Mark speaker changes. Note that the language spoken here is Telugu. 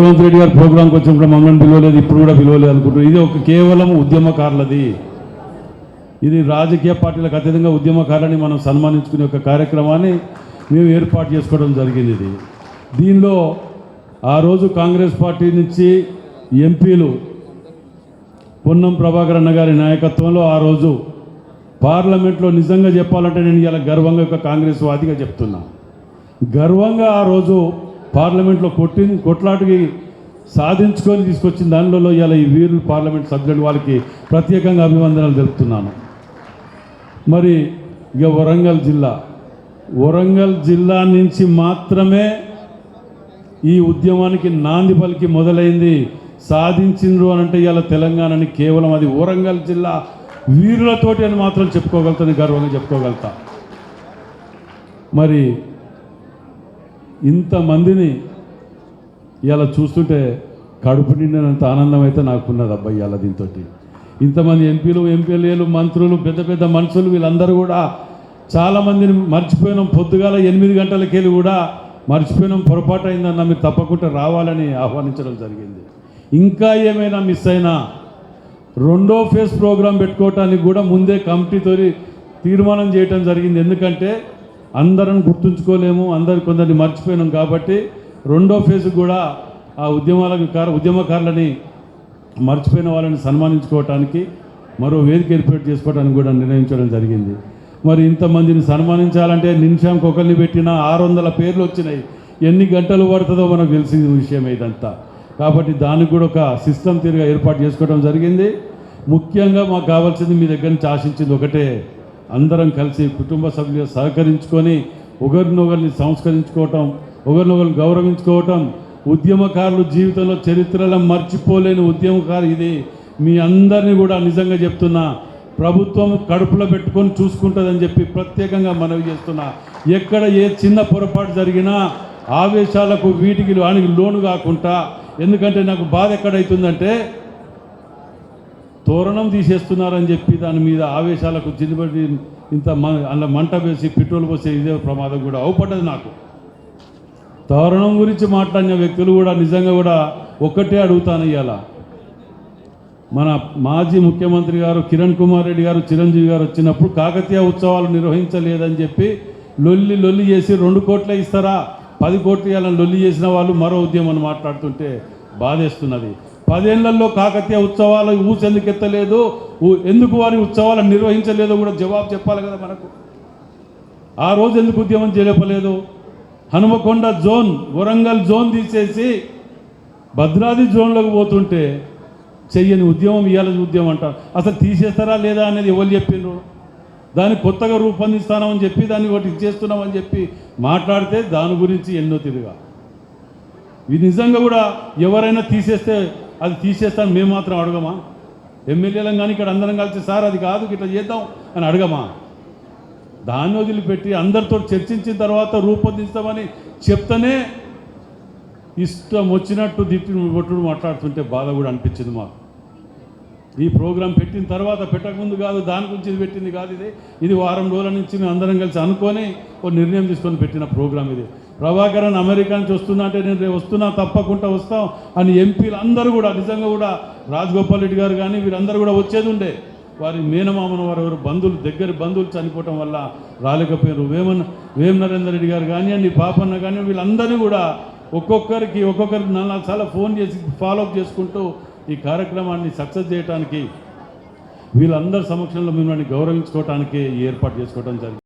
Speaker 1: రేవంత్ రెడ్డి గారు ప్రోగ్రాంకి వచ్చినప్పుడు మమ్మల్ని పిలవలేదు, ఇప్పుడు కూడా పిలవలేదు అనుకుంటున్నారు. ఇది ఒక కేవలం ఉద్యమకారులది. ఇది రాజకీయ పార్టీలకు అతీతంగా ఉద్యమకారులని మనం సన్మానించుకునే ఒక కార్యక్రమాన్ని మేము ఏర్పాటు చేసుకోవడం జరిగింది. దీనిలో ఆ రోజు కాంగ్రెస్ పార్టీ నుంచి ఎంపీలు పొన్నం ప్రభాకర్ అన్న గారి నాయకత్వంలో ఆ రోజు పార్లమెంట్లో నిజంగా చెప్పాలంటే నేను ఇలా గర్వంగా ఒక కాంగ్రెస్ వాదిగా చెప్తున్నా, గర్వంగా ఆ రోజు పార్లమెంట్లో కొట్లాటికి సాధించుకొని తీసుకొచ్చిన దానిలో ఇలా ఈ వీరులు పార్లమెంట్ సభ్యులు వాళ్ళకి ప్రత్యేకంగా అభివందనలు తెలుపుతున్నాను. మరి ఇక వరంగల్ జిల్లా నుంచి మాత్రమే ఈ ఉద్యమానికి నాంది పలికి మొదలైంది. సాధించిండ్రు అని అంటే ఇలా తెలంగాణని కేవలం అది వరంగల్ జిల్లా వీరులతోటి అని మాత్రం చెప్పుకోగలుగుతాను, గర్వంగా చెప్పుకోగలుగుతా. మరి ఇంతమందిని ఇలా చూస్తుంటే కడుపు నిండినంత ఆనందం అయితే నాకున్నది అబ్బాయి. ఇలా దీంతో ఇంతమంది ఎంపీలు మంత్రులు పెద్ద పెద్ద మనుషులు వీళ్ళందరూ కూడా చాలామందిని మర్చిపోయినాం. పొద్దుగాల 8 గంటలకి వెళ్ళి కూడా మర్చిపోయినాం, పొరపాటు అయిందన్న మీరు తప్పకుండా రావాలని ఆహ్వానించడం జరిగింది. ఇంకా ఏమైనా మిస్ అయినా రెండో ఫేజ్ ప్రోగ్రాం పెట్టుకోవటానికి కూడా ముందే కమిటీతో తీర్మానం చేయటం జరిగింది. ఎందుకంటే అందరం గుర్తుంచుకోలేము, కొందరిని మర్చిపోయినాం కాబట్టి రెండో ఫేజ్ కూడా ఆ ఉద్యమకారులని మర్చిపోయిన వాళ్ళని సన్మానించుకోవటానికి మరో వేదిక ఏర్పాటు చేసుకోవడానికి కూడా నిర్ణయించడం జరిగింది. మరి ఇంతమందిని సన్మానించాలంటే నిమిషానికి ఒకరిని పెట్టినా 600 పేర్లు వచ్చినాయి. ఎన్ని గంటలు పడుతుందో మనకు తెలిసిన విషయం ఇదంతా. కాబట్టి దానికి కూడా ఒక సిస్టమ్ తీరుగా ఏర్పాటు చేసుకోవడం జరిగింది. ముఖ్యంగా మాకు కావాల్సింది మీ దగ్గర నుంచి ఆశించింది ఒకటే, అందరం కలిసి కుటుంబ సభ్యులు సహకరించుకొని ఒకరినొకరిని సంస్కరించుకోవటం, ఒకరినొకరిని గౌరవించుకోవటం. ఉద్యమకారులు జీవితంలో చరిత్రలో మర్చిపోలేని ఉద్యమకారు ఇది. మీ అందరినీ కూడా నిజంగా చెప్తున్నా, ప్రభుత్వం కడుపులో పెట్టుకొని చూసుకుంటుందని చెప్పి ప్రత్యేకంగా మనవి చేస్తున్నా. ఎక్కడ ఏ చిన్న పొరపాటు జరిగినా ఆవేశాలకు వీటికి వానికి లోను కాకుండా, ఎందుకంటే నాకు బాధ ఎక్కడైతుందంటే తోరణం తీసేస్తున్నారని చెప్పి దాని మీద ఆవేశాలకు చిన్నబడి ఇంత అలా మంట వేసి పెట్రోల్ పోసే ఇదే ప్రమాదం కూడా అవపడ్డది నాకు. తోరణం గురించి మాట్లాడిన వ్యక్తులు కూడా నిజంగా కూడా ఒక్కటే అడుగుతాను, ఇవాళ మన మాజీ ముఖ్యమంత్రి గారు కిరణ్ కుమార్ రెడ్డి గారు చిరంజీవి గారు వచ్చినప్పుడు కాకతీయ ఉత్సవాలు నిర్వహించలేదని చెప్పి లొల్లి చేసి 2 కోట్లే ఇస్తారా 10 కోట్లు ఇవ్వాలని లొల్లి చేసిన వాళ్ళు మరో ఉద్యమం మాట్లాడుతుంటే బాధేస్తున్నది. 10 ఏళ్లలో కాకతీయ ఉత్సవాలు ఊసెందుకు ఎత్తలేదు, ఎందుకు వారి ఉత్సవాలను నిర్వహించలేదో కూడా జవాబు చెప్పాలి కదా మనకు. ఆ రోజు ఎందుకు ఉద్యమం చేయలేపలేదు? హనుమకొండ జోన్, వరంగల్ జోన్ తీసేసి భద్రాద్రి జోన్లోకి పోతుంటే చెయ్యని ఉద్యమం ఇవాళ ఉద్యమం అంటారు. అసలు తీసేస్తారా లేదా అనేది ఎవరు చెప్పిండ్రు? దాన్ని కొత్తగా రూపొందిస్తామని చెప్పి దాన్ని ఒకటి ఇచ్చేస్తున్నామని చెప్పి మాట్లాడితే దాని గురించి ఎన్నో తిరుగా. ఇది నిజంగా కూడా ఎవరైనా తీసేస్తే అది తీసేస్తాను మేము మాత్రం అడగమా? ఎమ్మెల్యేలను కానీ ఇక్కడ అందరం కలిసి సార్ అది కాదు ఇట్లా చేద్దాం అని అడగమా? దాన్ని వదిలిపెట్టి అందరితో చర్చించిన తర్వాత రూపొందిస్తామని చెప్తేనే ఇష్టం వచ్చినట్టు కొట్టుడు మాట్లాడుతుంటే బాధ కూడా అనిపించింది మాకు. ఈ ప్రోగ్రాం పెట్టిన తర్వాత, పెట్టకముందు కాదు, దాని గురించి ఇది పెట్టింది కాదు. ఇది వారం రోజుల నుంచి మేము అందరం కలిసి అనుకొని ఒక నిర్ణయం తీసుకొని పెట్టిన ప్రోగ్రాం ఇది. ప్రభాకరన్ అమెరికా నుంచి వస్తున్నా అంటే నేను వస్తున్నా, తప్పకుండా వస్తాం అని ఎంపీలు అందరూ కూడా నిజంగా కూడా రాజగోపాల్ రెడ్డి గారు కానీ వీరందరూ కూడా వచ్చేది ఉండే. వారి మేనమామను వారెవరు దగ్గర బంధువులు చనిపోవటం వల్ల రాలేకపోయారు. వేమ నరేందర్ రెడ్డి గారు కానివ్వండి, పాపన్న కానీ వీళ్ళందరినీ కూడా ఒక్కొక్కరికి 4 సార్లు ఫోన్ చేసి ఫాలోఅప్ చేసుకుంటూ ఈ కార్యక్రమాన్ని సక్సెస్ చేయడానికి వీళ్ళందరి సమక్షంలో మిమ్మల్ని గౌరవించుకోవడానికి ఏర్పాటు చేసుకోవడం జరిగింది.